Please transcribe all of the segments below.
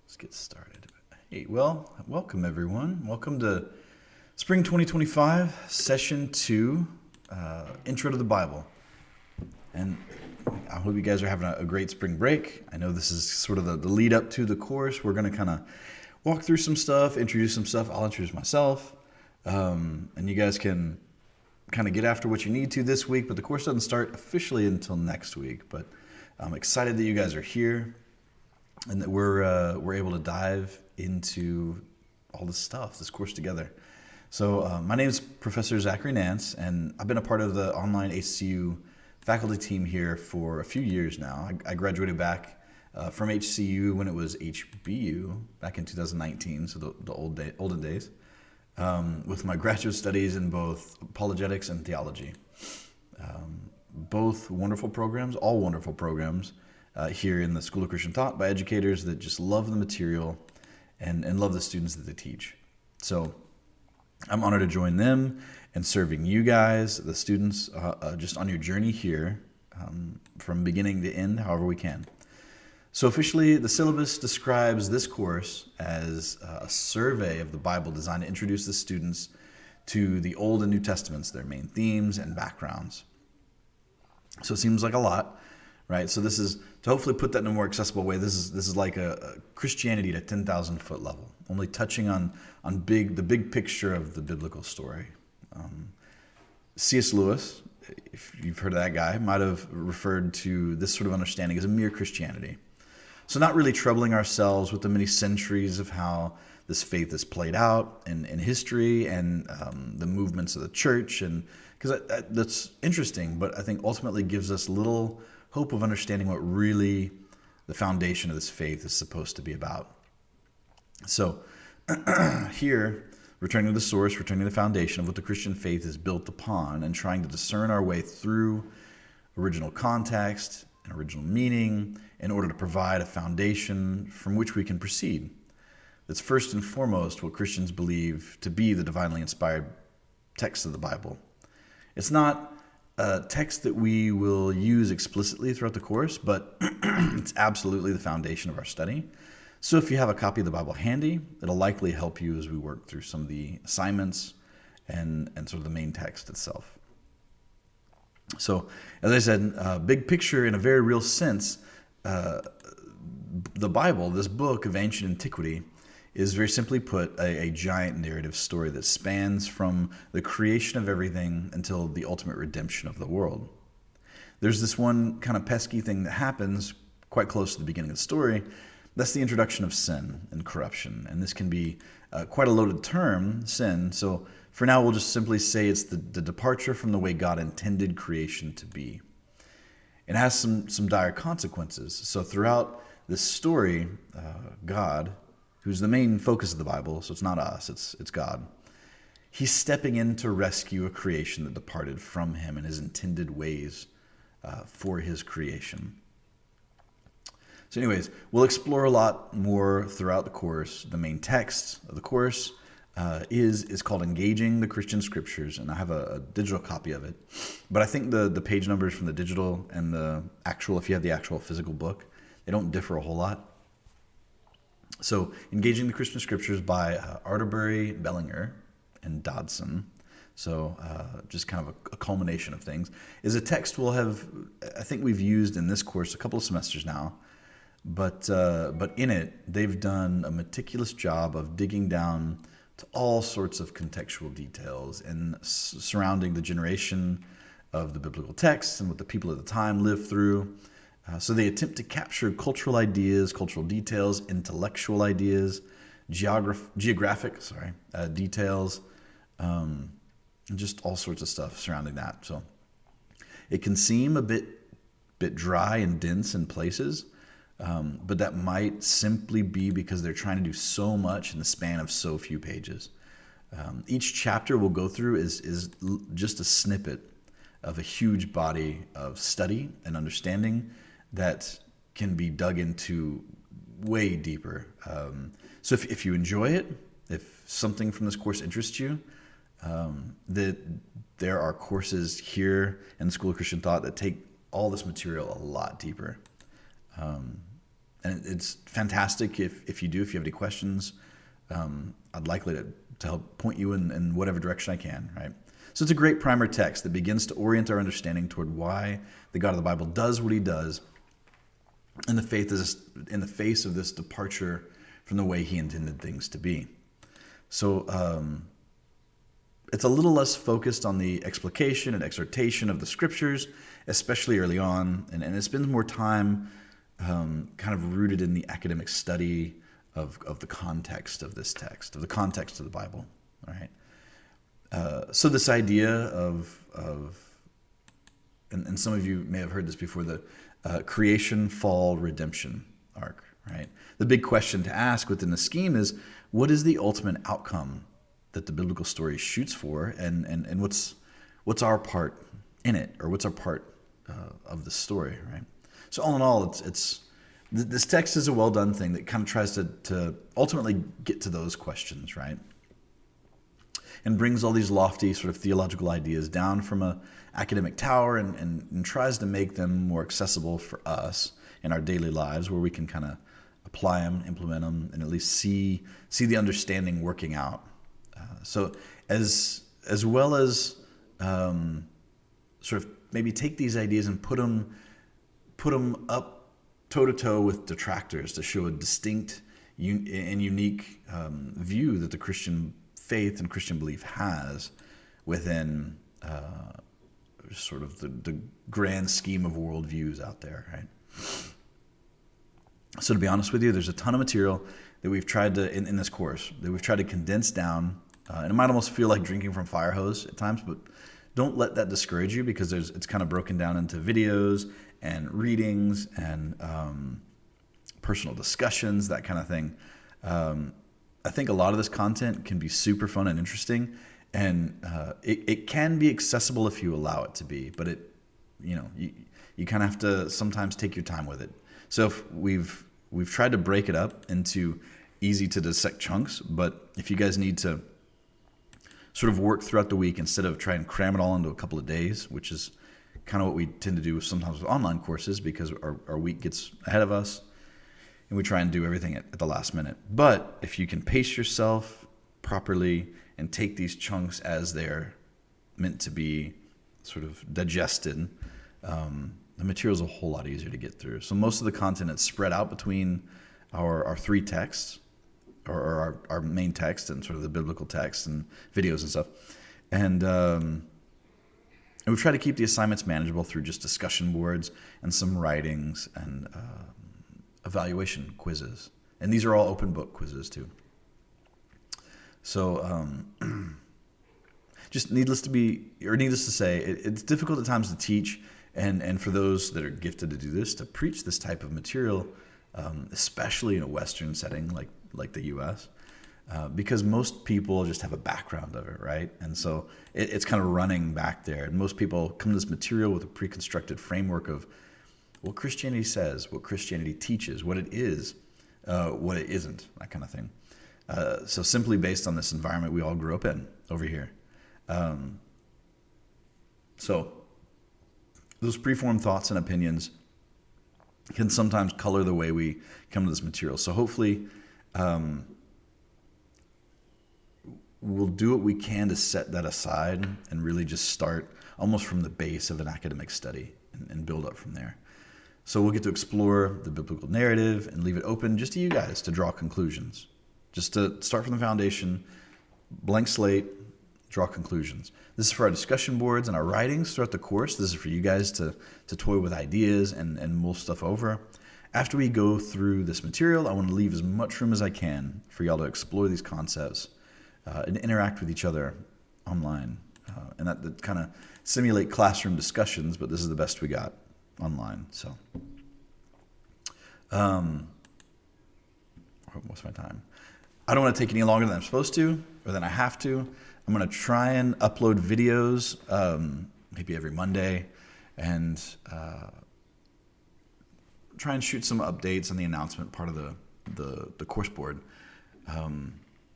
Let's get started. Hey, well, welcome everyone. Welcome to Spring 2025, Session 2, Intro to the Bible. And I hope you guys are having a great spring break. I know this is sort of the lead up to the course. We're going to kind of walk through some stuff, introduce some stuff. I'll introduce myself. And you guys can kind of get after what you need to this week, but the course doesn't start officially until next week. But I'm excited that you guys are here and that we're able to dive into all this stuff, this course together. So my name is Professor Zachary Nance, and I've been a part of the online HCU faculty team here for a few years now. I graduated back from HCU when it was HBU back in 2019, so the olden days, with my graduate studies in both apologetics and theology. Both wonderful programs, all wonderful programs, here in the School of Christian Thought by educators that just love the material and love the students that they teach. So I'm honored to join them and serving you guys, the students, just on your journey here, from beginning to end, however we can. So officially, the syllabus describes this course as a survey of the Bible designed to introduce the students to the Old and New Testaments, their main themes and backgrounds. So it seems like a lot, right? So this is, to hopefully put that in a more accessible way, this is like a Christianity at a 10,000 foot level, only touching on the big picture of the biblical story. C.S. Lewis, if you've heard of that guy, might have referred to this sort of understanding as a mere Christianity. So not really troubling ourselves with the many centuries of how this faith is played out in history and the movements of the church, and because that's interesting, but I think ultimately gives us little hope of understanding what really the foundation of this faith is supposed to be about. So here, returning to the source, returning to the foundation of what the Christian faith is built upon, and trying to discern our way through original context and original meaning in order to provide a foundation from which we can proceed. That's first and foremost what Christians believe to be the divinely inspired text of the Bible. It's not a text that we will use explicitly throughout the course, but it's absolutely the foundation of our study. So if you have a copy of the Bible handy, it'll likely help you as we work through some of the assignments and sort of the main text itself. So, as I said, big picture in a very real sense, the Bible, this book of ancient antiquity, is very simply put a giant narrative story that spans from the creation of everything until the ultimate redemption of the world. There's this one kind of pesky thing that happens quite close to the beginning of the story. That's the introduction of sin and corruption. And this can be quite a loaded term, sin. So for now, we'll just simply say it's the departure from the way God intended creation to be. It has some dire consequences. So throughout this story, God, who's the main focus of the Bible, so it's not us, it's God, he's stepping in to rescue a creation that departed from him and his intended ways for his creation. So anyways, we'll explore a lot more throughout the course. The main text of the course is called Engaging the Christian Scriptures, and I have a digital copy of it. But I think the page numbers from the digital and the actual, if you have the actual physical book, they don't differ a whole lot. So Engaging the Christian Scriptures by Arterbury, Bellinger, and Dodson. So just kind of a culmination of things, is a text I think we've used in this course a couple of semesters now. But in it, they've done a meticulous job of digging down to all sorts of contextual details and surrounding the generation of the biblical texts and what the people at the time lived through. So they attempt to capture cultural ideas, cultural details, intellectual ideas, geographic details, and just all sorts of stuff surrounding that. So it can seem a bit dry and dense in places. But that might simply be because they're trying to do so much in the span of so few pages. Each chapter we'll go through is just a snippet of a huge body of study and understanding that can be dug into way deeper. So if you enjoy it, if something from this course interests you, that there are courses here in the School of Christian Thought that take all this material a lot deeper. And it's fantastic if you do. If you have any questions, I'd likely to help point you in whatever direction I can, right? So it's a great primer text that begins to orient our understanding toward why the God of the Bible does what he does in the face of this departure from the way he intended things to be. So it's a little less focused on the explication and exhortation of the scriptures, especially early on, and it spends more time kind of rooted in the academic study of the context of this text, of the context of the Bible, all right? So this idea of and some of you may have heard this before, the creation, fall, redemption arc, right? The big question to ask within the scheme is, what is the ultimate outcome that the biblical story shoots for, and what's our part in it, or what's our part of the story, right? So all in all, it's this text is a well done thing that kind of tries to ultimately get to those questions, right? And brings all these lofty sort of theological ideas down from a academic tower and tries to make them more accessible for us in our daily lives, where we can kind of apply them, implement them, and at least see the understanding working out. So as well as sort of maybe take these ideas and put them up toe-to-toe with detractors to show a distinct and unique view that the Christian faith and Christian belief has within sort of the grand scheme of worldviews out there, right? So to be honest with you, there's a ton of material that we've tried to, in this course, that we've tried to condense down. And it might almost feel like drinking from a fire hose at times, but don't let that discourage you, because it's kind of broken down into videos and readings and personal discussions, that kind of thing. I think a lot of this content can be super fun and interesting, and it can be accessible if you allow it to be, but you kind of have to sometimes take your time with it. So if we've tried to break it up into easy to dissect chunks, but if you guys need to sort of work throughout the week instead of try and cram it all into a couple of days, which is kind of what we tend to do sometimes with online courses, because our week gets ahead of us and we try and do everything at the last minute. But if you can pace yourself properly and take these chunks as they're meant to be sort of digested, the material is a whole lot easier to get through. So most of the content is spread out between our three texts, or our main text and sort of the biblical text and videos and stuff. And we try to keep the assignments manageable through just discussion boards and some writings and evaluation quizzes. And these are all open book quizzes too. So just needless to say, it's difficult at times to teach, and for those that are gifted to do this, to preach this type of material, especially in a Western setting like the U.S., because most people just have a background of it, right? And so it's kind of running back there. And most people come to this material with a pre-constructed framework of what Christianity says, what Christianity teaches, what it is, what it isn't, that kind of thing. So simply based on this environment we all grew up in over here. So those preformed thoughts and opinions can sometimes color the way we come to this material. So hopefully we'll do what we can to set that aside and really just start almost from the base of an academic study and build up from there. So we'll get to explore the biblical narrative and leave it open just to you guys to draw conclusions. Just to start from the foundation, blank slate, draw conclusions. This is for our discussion boards and our writings throughout the course. This is for you guys to toy with ideas and mull stuff over. After we go through this material, I want to leave as much room as I can for y'all to explore these concepts and interact with each other online. And that kind of simulate classroom discussions, but this is the best we got online. So, what's my time? I don't want to take any longer than I'm supposed to, or than I have to. I'm going to try and upload videos maybe every Monday, and try and shoot some updates on the announcement part of the course board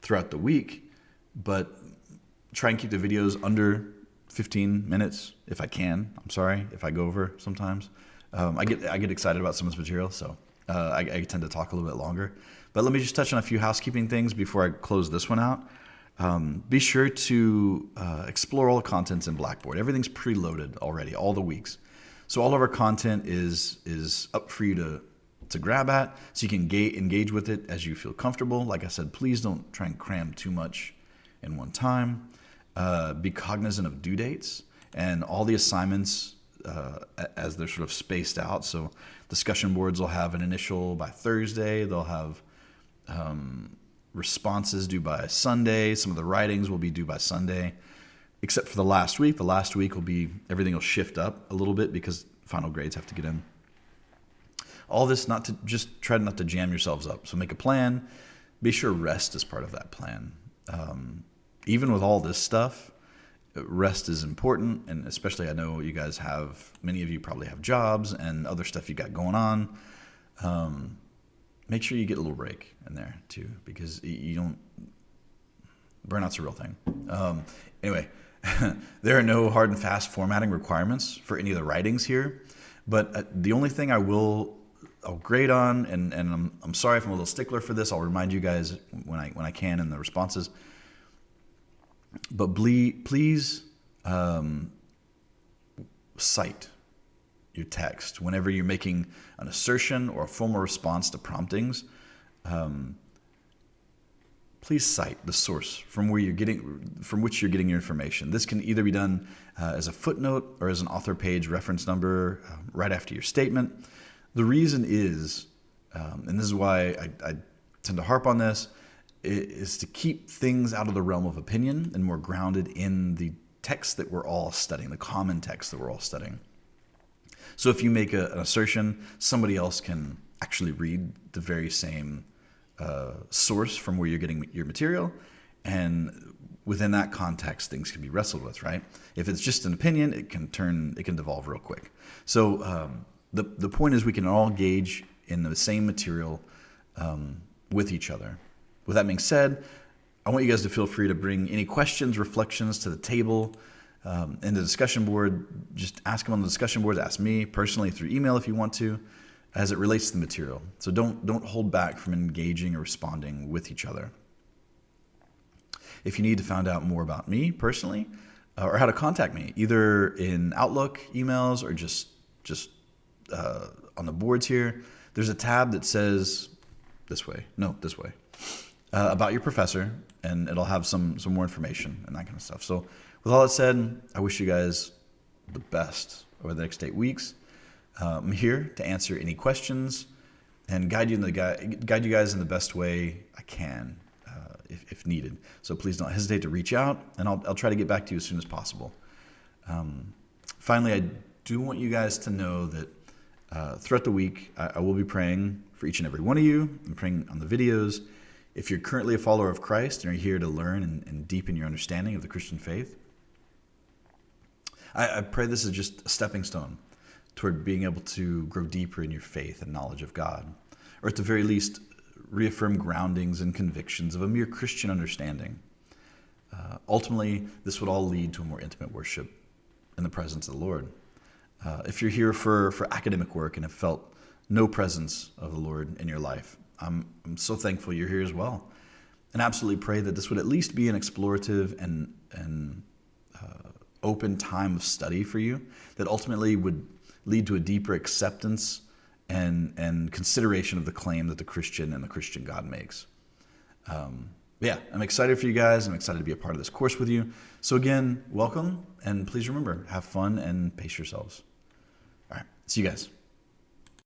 throughout the week, but try and keep the videos under 15 minutes if I can. I'm sorry if I go over sometimes. I get excited about some of this material, so I tend to talk a little bit longer. But let me just touch on a few housekeeping things before I close this one out. Be sure to explore all the contents in Blackboard. Everything's preloaded already, all the weeks. So all of our content is up for you to grab at, so you can engage with it as you feel comfortable. Like I said, please don't try and cram too much in one time. Be cognizant of due dates and all the assignments as they're sort of spaced out. So discussion boards will have an initial by Thursday. They'll have responses due by Sunday. Some of the writings will be due by Sunday, except for the last week. The last week will be, everything will shift up a little bit because final grades have to get in. All this try not to jam yourselves up. So make a plan. Be sure rest is part of that plan. Even with all this stuff, rest is important, and especially I know you guys many of you probably have jobs and other stuff you got going on. Make sure you get a little break in there too, because burnout's a real thing. Anyway, there are no hard and fast formatting requirements for any of the writings here, but the only thing I'll grade on, and I'm sorry if I'm a little stickler for this. I'll remind you guys when I can in the responses. But please cite your text whenever you're making an assertion or a formal response to promptings. Please cite the source from which you're getting your information. This can either be done as a footnote or as an author page reference number right after your statement. The reason is, and this is why I tend to harp on this, is to keep things out of the realm of opinion and more grounded in the text that we're all studying, the common text that we're all studying. So if you make an assertion, somebody else can actually read the very same source from where you're getting your material, and within that context, things can be wrestled with, right? If it's just an opinion, it can devolve real quick. So the point is we can all engage in the same material with each other. With that being said, I want you guys to feel free to bring any questions, reflections to the table in the discussion board. Just ask them on the discussion board. Ask me personally through email if you want to, as it relates to the material. So don't hold back from engaging or responding with each other. If you need to find out more about me personally, or how to contact me, either in Outlook emails or just on the boards here, there's a tab that says this way. About your professor, and it'll have some more information and that kind of stuff. So with all that said, I wish you guys the best over the next 8 weeks. I'm here to answer any questions and guide you guys in the best way I can if needed. So please don't hesitate to reach out, and I'll try to get back to you as soon as possible. Finally, I do want you guys to know that throughout the week, I will be praying for each and every one of you. I'm praying on the videos. If you're currently a follower of Christ and are here to learn and deepen your understanding of the Christian faith, I pray this is just a stepping stone toward being able to grow deeper in your faith and knowledge of God, or at the very least, reaffirm groundings and convictions of a mere Christian understanding. Ultimately, this would all lead to a more intimate worship in the presence of the Lord. If you're here for academic work and have felt no presence of the Lord in your life, I'm so thankful you're here as well, and absolutely pray that this would at least be an explorative and open time of study for you that ultimately would lead to a deeper acceptance and consideration of the claim that the Christian and the Christian God makes. Yeah, I'm excited for you guys. I'm excited to be a part of this course with you. So again, welcome, and please remember, have fun and pace yourselves. All right, see you guys.